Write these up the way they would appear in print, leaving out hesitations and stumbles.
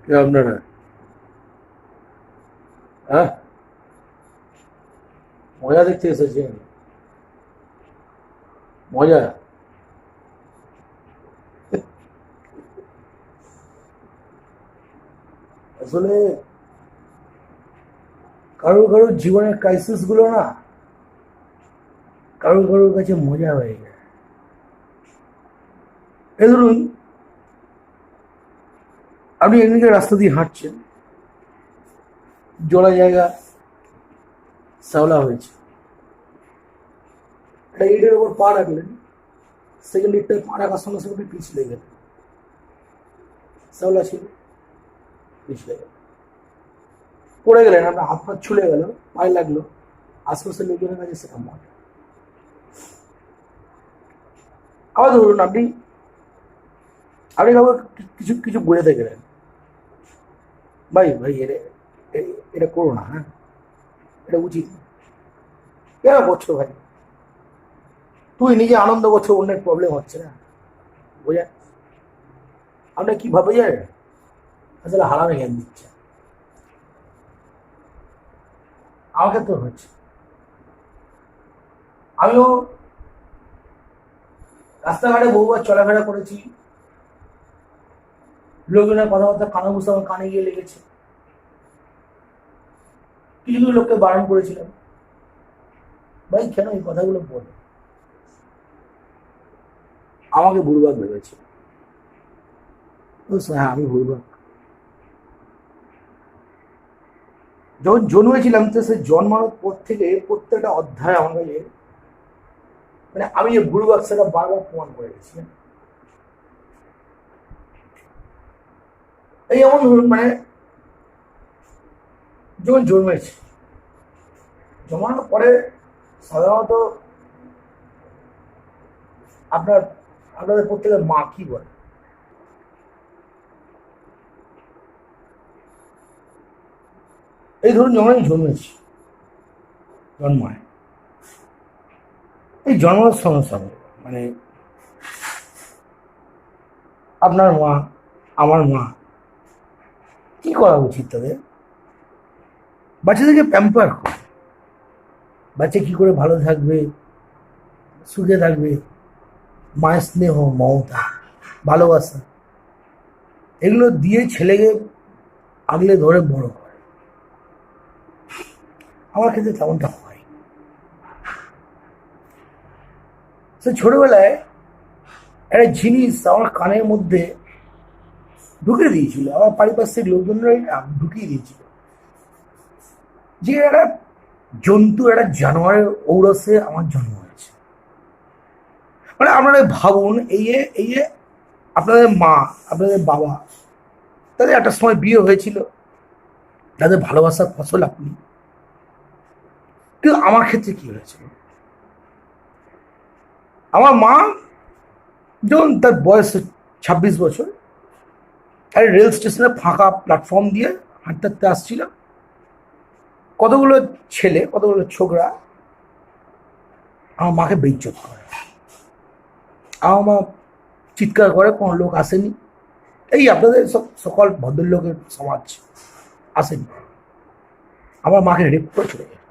আপনারা হ্যাঁ মজা দেখতে এসেছেন? মজা? আসলে কারো কারো জীবনের ক্রাইসিস গুলো না কারো কারোর কাছে মজা হয়ে যায়। এই ধরুন, আপনি একদিকে রাস্তা দিয়ে হাঁটছেন, জোড়া জায়গা শ্যাওলা হয়েছে, একটা ইটের ওপর পা রাখলেন, সেকেন্ড ইটটায় পা রাখার সঙ্গে সঙ্গে আপনি পিছলে গেলেন, শ্যাওলা ছিল, পিছলে গেলেন, পড়ে গেলেন, আপনার হাত পা ছুলে গেল, পায়ে লাগলো, আশপাশের লোকজনের কাছে সেটা মজা। আবার ধরুন, আপনি আপনি কাউকে কিছু কিছু বোঝাতে গেলেন, ভাই ভাই এটা করো না, হ্যাঁ এটা উচিত না। কেন করছো ভাই? তুই নিজে আনন্দ করছো, অন্যের প্রবলেম হচ্ছে না, বোঝা? আপনার কি ভাবে যায় আসলে হারামে জ্ঞান দিচ্ছে। আমার ক্ষেত্রে হচ্ছে, আমিও রাস্তাঘাটে বহুবার চলাফেরা করেছি, লোকজনের কথাবার্তা কানে বুঝতে আমার কানে গিয়ে লেগেছে, কিছু কিছু লোককে বারণ করেছিলাম, ভাই কেন এই কথাগুলো বলে? আমাকে ভুলভাগ ভেবেছে, হ্যাঁ আমি ভুলভাগ। যখন জন্মেছিলাম তো সে জন্মানোর পর থেকে প্রত্যেকটা অধ্যায় আমার কাছে মানে আমি যে ভুলভাগ সেটা বারবার প্রমাণ করে গেছি। এই এমন ধরুন, মানে যখন জন্মেছি, জন্মানোর পরে সাধারণত আপনার আপনাদের প্রত্যেকের মা কি বলে? এই ধরুন, যখন আমি জন্মেছি, জন্মায় এই জন্মের সঙ্গে সঙ্গে মানে আপনার মা, আমার মা, কি করা উচিত তাদের? বাচ্চাদেরকে প্যাম্পার করে, বাচ্চা কি করে ভালো থাকবে, সুখে থাকবে, মায়ের স্নেহ, মমতা, ভালোবাসা, এগুলো দিয়ে ছেলেকে আগলে ধরে বড় করে। আমার ক্ষেত্রে তেমনটা হয়। সে ছোটবেলায় একটা জিনিস আমার কানের মধ্যে ঢুকে দিয়েছিল, আমার পারিপার্শ্বিক লোকজনরাই ঢুকিয়ে দিয়েছিল, যে একটা জন্তু, একটা জানোয়ারের ঔরসে আমার জন্ম হয়েছে। মানে আপনারা ভাবুন, এই যে আপনাদের মা, আপনাদের বাবা, তাদের একটা সময় বিয়ে হয়েছিল, তাদের ভালোবাসার ফসল আপনি। কিন্তু আমার ক্ষেত্রে কি হয়েছিল, আমার মা যখন তার বয়স 26 বছর, আর রেল স্টেশনে ফাঁকা প্ল্যাটফর্ম দিয়ে হাঁটতে হাঁটতে আসছিল, কতগুলো ছেলে, কতগুলো ছোকরা আমার মাকে বেইজ্জত করে, আমার মা চিৎকার করে, কোনো লোক আসেনি, এই আপনাদের সব সকল ভদ্রলোকের সমাজ আসেনি, আমার মাকে রেপ করে চলে যায়।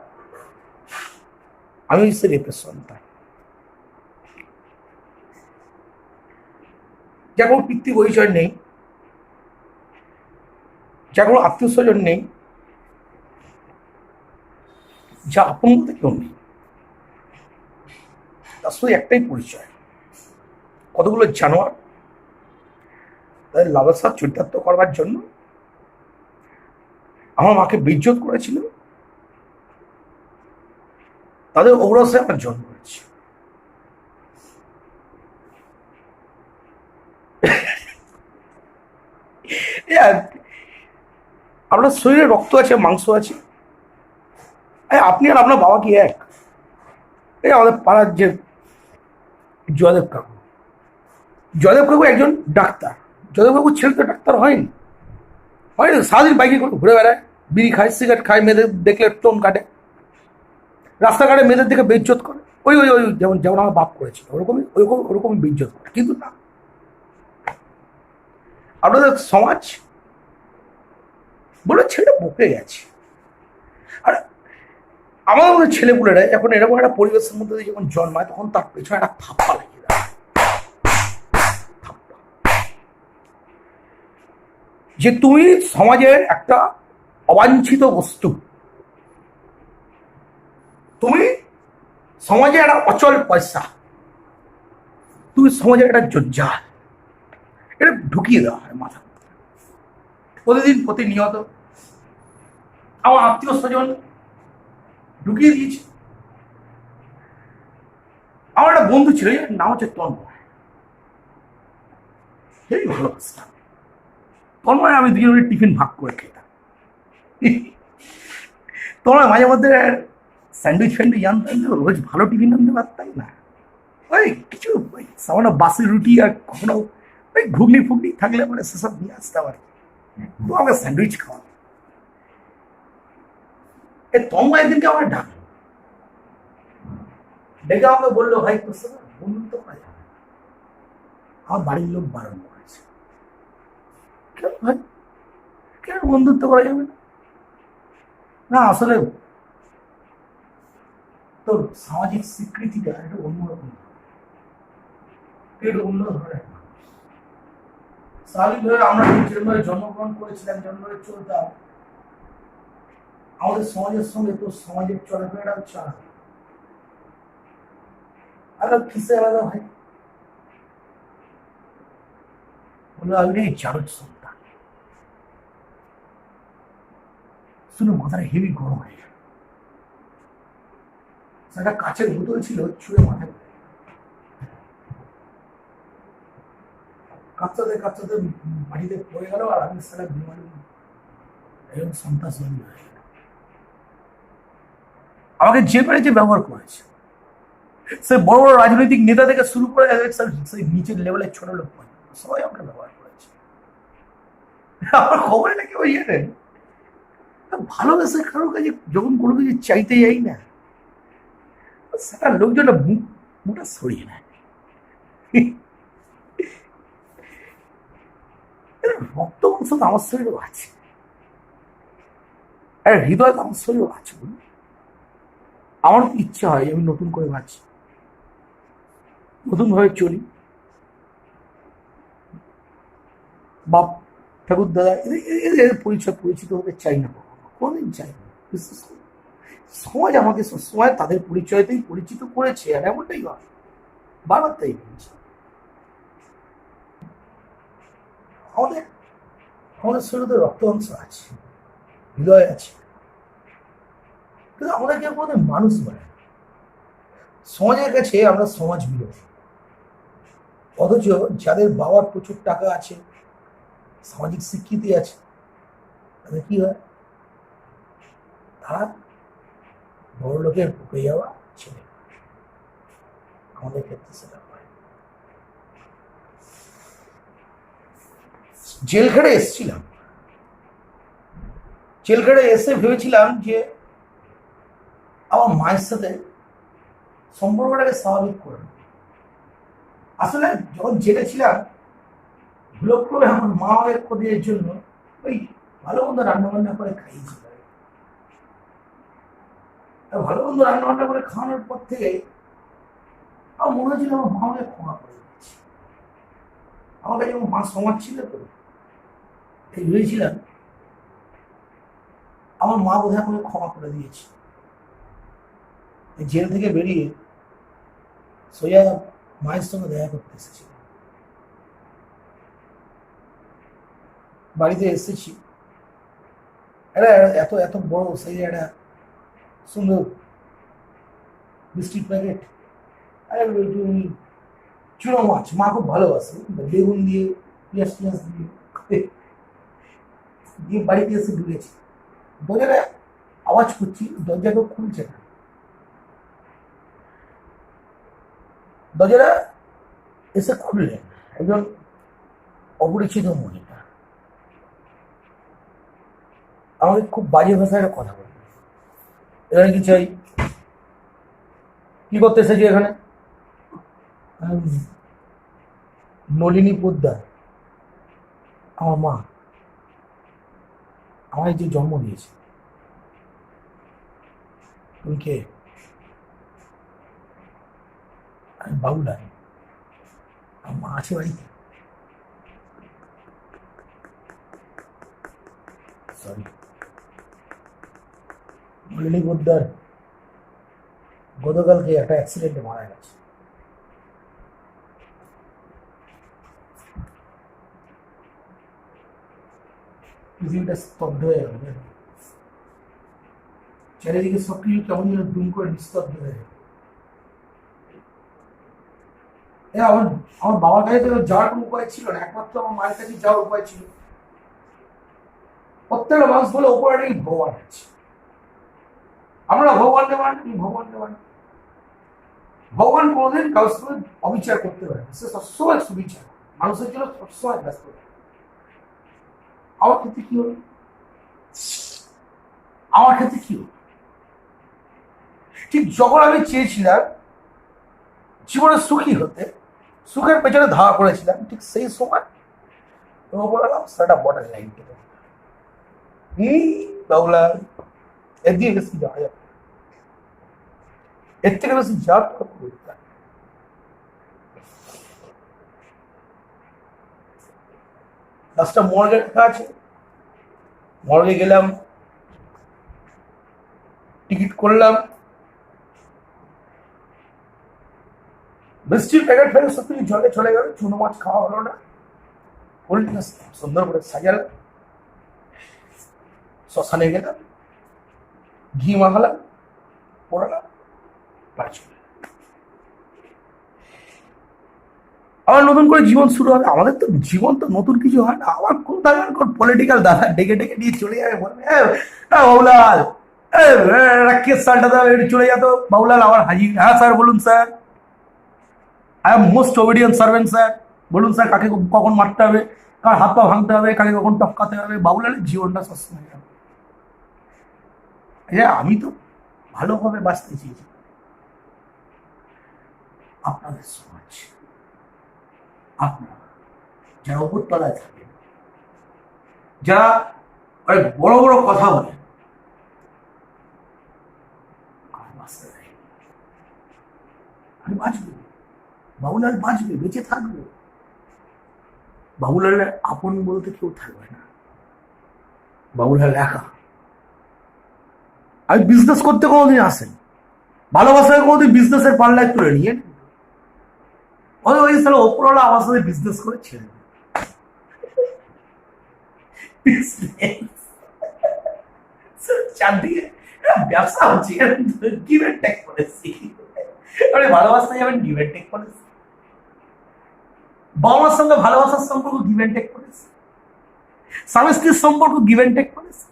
আমি সে রেপের সন্তান, যার কোনো পিতৃ পরিচয় নেই, যার কোনো আত্মীয় স্বজন নেই, যা আপন বলতে কেউ নেই, তার শুধু একটাই পরিচয়, কতগুলো জানোয়ার তাদের লালসার চরিতার্থ করবার জন্য আমার মাকে বেইজ্জত করেছিল, তাদের ঔরসে আমার জন্ম হয়েছে। আপনার শরীরে রক্ত আছে, মাংস আছে, আপনি আর আপনার বাবা কি এক? এই আমাদের পাড়ার যে জয়দেব কাকু, জয়দেব কাকু একজন ডাক্তার, জয়দেব কাকুর ছেলে তো ডাক্তার হয়নি, হয়নি, সারাদিন বাইকে করে ঘুরে বেড়ায়, বিড়ি খায়, সিগারেট খায়, মেয়েদের দেখলে টোন কাটে, রাস্তাঘাটে মেয়েদের দিকে বেইজ্জত করে, ওই ওই ওই যেমন যেমন আমার বাপ করেছিল ওরকমই ওরকম ওরকমই বেইজ্জত করে। কিন্তু না, আপনাদের সমাজ বলে ছেলেটা বকে গেছে। আর আমার মনে ছেলেপুলেরা যখন এরকম একটা পরিবেশের মধ্যে দিয়ে যখন জন্মায় তখন তার পেছনে একটা থাপ্পা লাগিয়ে দেয়, থাপ্পা। যে তুমি সমাজের একটা অবাঞ্ছিত বস্তু, তুমি সমাজে একটা অচল পয়সা, তুমি সমাজের একটা জঞ্জাল, এটা ঢুকিয়ে দেওয়া হয় মাথা। প্রতিদিন প্রতিনিয়ত আমার আত্মীয় স্বজন ঢুকিয়ে দিয়েছে। আমার একটা বন্ধু ছিল, নাম হচ্ছে তন্ময়, হেবি ভালোবাসতাম তন্ময়। আমি দুজনে টিফিন ভাগ করে খেতাম। তন্ময় মাঝে মধ্যে স্যান্ডউইচ ফ্যান্ডউইচ আনতাম, রোজ ভালো টিফিন আনতে পারতাম না। ওই কিছু ওই সামান্য বাসি রুটি আর কখনো ওই ঘুগনি ফুগনি থাকলে মানে সেসব নিয়ে আসতাম আর কি। তো আমাকে স্যান্ডউইচ খাওয়া। এই তন্ময় একদিনকে আমার ডেকে আমাকে বললো, ভাই তোর সাথে বন্ধুত্ব করা যাবে। আমার বাড়ির লোক বারণ করেছে। কেন ভাই, কেন বন্ধুত্ব করা যাবে না? না আসলে তোর সামাজিক স্বীকৃতিটা একটু অন্যরকম, একটু অন্য ধরনের। স্বাভাবিকভাবে আমরা যেভাবে জন্মগ্রহণ করেছিলাম, জন্মগ্রহণ চলতাম, আমাদের সমাজের সঙ্গে তোর সমাজের চলাফেরাটা হচ্ছে আলাদা, আলাদা কিসে আলাদা ভাই? বললো আমি নেই চারজ সন্তান। শুনে মাথাটা হেভি গরম হয়ে গেল। একটা কাচের বোতল ছিল, ছুঁড়ে মাথায় কাঁপতে কাঁপতে মাটিতে পড়ে গেল। আর আমি সারা বিমান এরকম সন্ত্রাসবাদী হয়ে গেল। আমাকে যে পেরেছে ব্যবহার করেছে, সে বড় বড় রাজনৈতিক নেতা থেকে শুরু করে সেই নিচের লেভেলের ছোট লোক সবাই আমাকে ব্যবহার করেছে। আমার খবরে নাকি ওই জানেন, ভালোবেসে কারোর কাছে যখন কোনো কিছু চাইতে যাই না, সেটা লোকজনটা মুখটা সরিয়ে নেয়। রক্ত মাংস তো আমার শরীরেও আছে, হৃদয় তো আমার শরীরেও আছে। আমার তো ইচ্ছা হয় আমি নতুন করে বাঁচি, নতুন ভাবে চলি। বাপ ঠাকুর দাদা এদের পরিচয় পরিচিত হতে চাই না, কোনোদিন চাই না। বিশেষ করে সমাজ আমাকে সবসময় তাদের পরিচয়তেই পরিচিত করেছে, আর এমনটাই হয়, বারবার তাই বলছে। আমাদের আমাদের শরীরে রক্ত অংশ আছে, হৃদয় আছে, কিন্তু আমাদের কেউ কোনোদিন মানুষ বলে না। সমাজের কাছে আমরা সমাজ বিরোধী, অথচ যাদের বাবার প্রচুর টাকা আছে, সামাজিক স্বীকৃতি আছে, তাদের কি হয়? তারা বড় লোকের বুকে যাওয়া ছেলে। আমাদের ক্ষেত্রে সেটা হয়। জেল খেটে এসেছিলাম, জেল খেটে এসে ভেবেছিলাম যে আমার মায়ের সাথে সম্পর্কটাকে স্বাভাবিক করে। আসলে যখন জেলে ছিলাম, ভুলক্রমে আমার মা আমাকে খোঁজের জন্য ওই ভালো মন্দ রান্না বান্না করে খাইয়েছিল। ভালো মন্দ রান্না বান্না করে খাওয়ানোর পর থেকে আমার মনে হচ্ছিল আমার মা আমাকে ক্ষমা করে দিচ্ছে। আমার কাছে মা সমাজ ছিল তো, ভেবেছিলাম আমার মা বোধহয় আমাকে ক্ষমা করে দিয়েছে। জেল থেকে বেরিয়ে সোজা মায়ের সঙ্গে দেখা করতে এসেছি। বাড়িতে এসেছি, এটা এত এত বড় সেই একটা সুন্দর বিস্কিট প্যাকেট, চুনো মাছ, মা খুব ভালোবাসে, বেগুন দিয়ে পেঁয়াজ টিয়াজ দিয়ে বাড়িতে এসে ঢুকেছি। দরজাটা আওয়াজ করছি, দরজা কেউ খুলছে না। দরজাটা এসে খুললেন একজন অপরিচিত মহিলা। আমাকে খুব বাজে ভাষায় একটা কথা বলল, এখানে কি চাই, কি করতে এসেছি এখানে? নলিনী পোদ্দার, আমার মা, আমায় যে জন্ম দিয়েছে, তুমি কে? আমি বাবুলাল। আমার মা আছে বাড়িতে? সরি। মুরলী পোদ্দার গতকালকে একটা অ্যাক্সিডেন্টে মারা গেছে। পৃথিবীটা স্তব্ধ হয়ে গেল। চারিদিকে সবকিছু কেমন যেন দুম করে নিস্তব্ধ হয়ে গেল। আমার আমার বাবার কাছে তো যাওয়ার কোনো উপায় ছিল না, একমাত্র আমার মায়ের কাছে যাওয়ার উপায় ছিল। প্রত্যেকটা মানুষ বলে ওপরে নাকি ভগবান আছে। আমরা ভগবানকে মানি, ভগবানকে মানি। ভগবান কোনোদিন কারোর সঙ্গে অবিচার করতে পারে, সে সবসময় সুবিচার, মানুষের জন্য সবসময় ব্যস্ত থাকে। আমার ক্ষেত্রে কি হলো? আমার ক্ষেত্রে কি হলো? ঠিক যখন আমি চেয়েছিলাম জীবনে সুখী হতে, সুখের পেছনে ধাওয়া করেছিলাম, ঠিক সেই সময় বললাম সেটা বর্ডার লাইন কেটে বাবুলাল, এর দিয়ে বেশি যাওয়া যাবে, এর থেকে বেশি যাওয়ার রাস্তা মর্গে আছে। মর্গে গেলাম, টিকিট করলাম, বৃষ্টির প্যাকেট ফেলে সত্যি জলে চলে গেল, চুনো মাছ খাওয়া হলো না। সুন্দর করে সাজালাম, শ্মশানে গেলাম, ঘি মাখালাম, পড়ালাম, বাড়ি চলে। আবার নতুন করে জীবন শুরু হবে। আমাদের তো জীবন তো নতুন কিছু হয় না। আমার কোথায় পলিটিক্যাল দাদা ডেকে ডেকে নিয়ে চলে যাবে, বলবে বাবুলাল কেস সালটা একটু চলে যেত। বাবুলাল আবার হাজির। হ্যাঁ স্যার বলুন sir, I am most obedient servant sir. বলুন স্যার কাকে কখন মারতে হবে, কার হাত পা ভাঙতে হবে, কাকে কখন টপকাতে হবে। বাবুলালের জীবনটা সবসময় আমি তো ভালোভাবে বাঁচতে চেয়েছি। আপনাদের সমাজ, আপনারা যারা উপরতলায় থাকেন, যারা বড় বড় কথা বলে, আর বাঁচতে দেয়। আমি বাঁচবে, বাবুলাল বাঁচবে, বেঁচে থাকবে। বাবুলালের আপন বলতে কেউ থাকবে না। বাবুলাল একা। আমি বিজনেস করতে কোনোদিন আসেন, ভালোবাসায় কোনোদিন বিজনেসের পাল্লায় তুলে নিয়ে ওই সালে ওপরওয়ালা আমার সাথে বিজনেস করে ছেড়ে দেবে। চারদিকে ব্যবসা হচ্ছে, গিভ এন্ড টেক পলিসি। ভালোবাসতে যাবেন, গিভ এন্ড টেক পলিসি। বাবা মার সঙ্গে ভালোবাসার সম্পর্ক, গিভ এন্ড টেক পলিসি। স্বামী স্ত্রীর সম্পর্ক, গিভ এন্ড টেক পলিসি।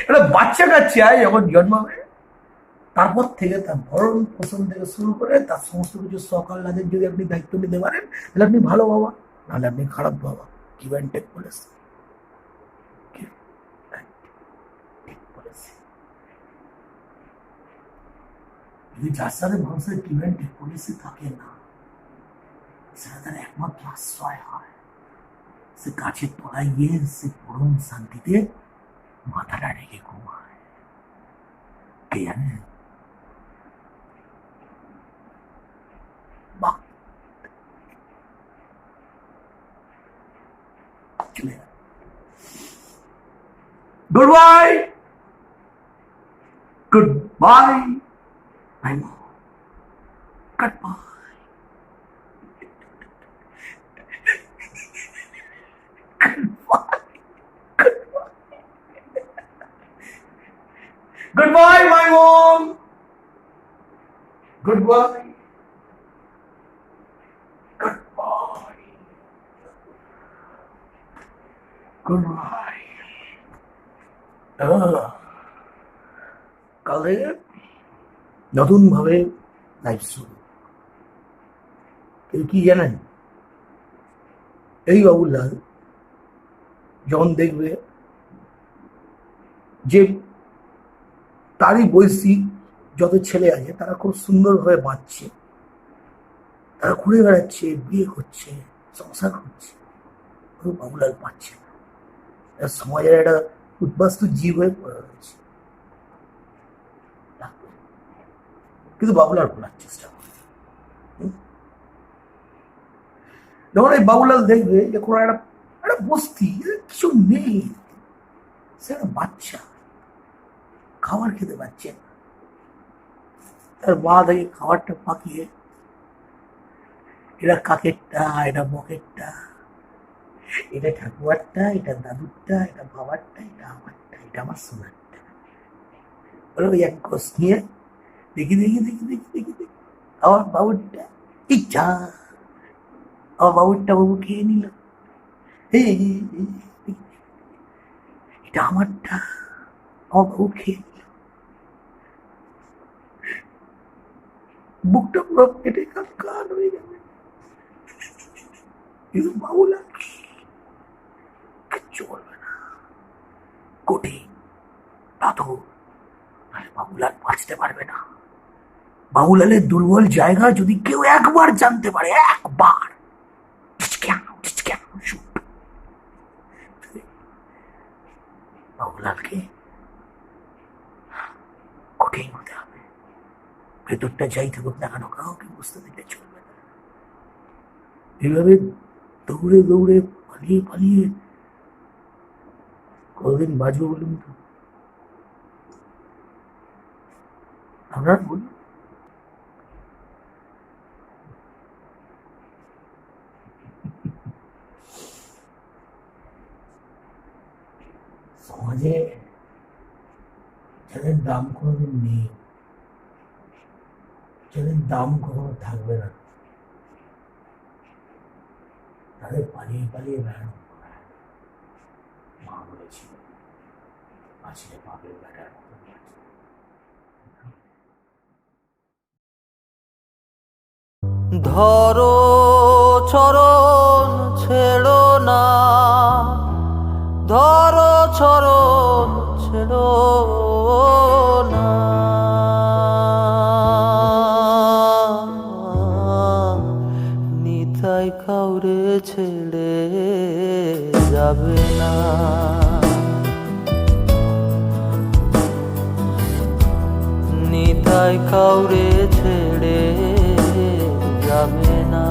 এটা বাচ্চা কাচ্চা যখন জন্মাবে, তারপর থেকে তার ভরণ পোষণ থেকে শুরু করে তার সমস্ত কিছু সকাল লাজের যদি আপনি দায়িত্ব নিতে পারেন, তাহলে আপনি ভালো বাবা, নাহলে আপনি খারাপ বাবা। Give and take policy. যদি যার সাথে মানুষের গিভ অ্যান্ড টেক পলিসি থাকে না, সেটা তার একমাত্র আশ্রয় হয়। সে গাছের তলায় গিয়ে সে পরম শান্তিতে মাথাটা রেখে ঘুমায়। কে জানে? Goodbye. Goodbye. I know. Goodbye. Goodbye, my mom. Goodbye. Goodbye. Goodbye. কাল থেকে নতুন ভাবে লাইফ শুরু। কেউ কি জানেন? এই বাবুলাল যখন দেখবে যে তারই বয়সী যত ছেলে আছে তারা খুব সুন্দরভাবে বাঁচছে, তারা ঘুরে বেড়াচ্ছে, বিয়ে করছে, সংসার করছে, বাবুলাল পাচ্ছে না। সমাজের একটা উদ্বাস্তু জীব হয়ে পড়ে রয়েছে। কিন্তু বাবুলাল বলার চেষ্টা করে। যখন এই বাবুলাল দেখবে যে কোনো একটা একটা বস্তি কিছু নেই, সে একটা বাচ্চা খাবার খেতে পারছে না, তার মা থেকে খাবারটা পাকিয়ে এটা কাকেরটা, এটা বকেরটা, এটা ঠাকুয়ারটা, এটা দাদুরটা, এটা বাবারটা, এটা আমারটা, এটা আমার সোনারটা বলে ওই এক গোস নিয়ে দেখি দেখি দেখি দেখি দেখি দেখি আমার বাবুরটা ইচ্ছা, আমার বাবুরটা বাবু খেয়ে নিল, এটা আমারটা আমার বাবু খেয়ে নিল, বুকটা পুরো পেটে কান হয়ে যাবে। কিন্তু বাবুলাল কিচ্ছু বলবে না, কঠিন পাথর, বাবুলাল বাঁচতে পারবে না। বাবুলালের দুর্বল জায়গা যদি কেউ একবার জানতে পারে, একবার, বাবুলালকে কঠিন হতে হবে। ভেতরটা যাই থাকুক না কেন কাউকে বুঝতে দিতে চলবে না। এইভাবে দৌড়ে দৌড়ে পালিয়ে পালিয়ে কতদিন বাঁচবো বলুন তো? আপনার বলুন। সমাজে যাদের দাম কোনোদিন নেই, যাদের দাম কখনো থাকবে না, তাদের পালিয়ে পালিয়ে বেড়ানো। মা বলেছিল বাঁচলে বাপের বেটার মতো বাঁচবে। ধরো চরণ ছেড়ো না, ধরো চরণ ছেড়ো না, নিতাই কাউরে ছেড়ে যাবে না, নিতাই কাউরে ছেড়ে যাবে না।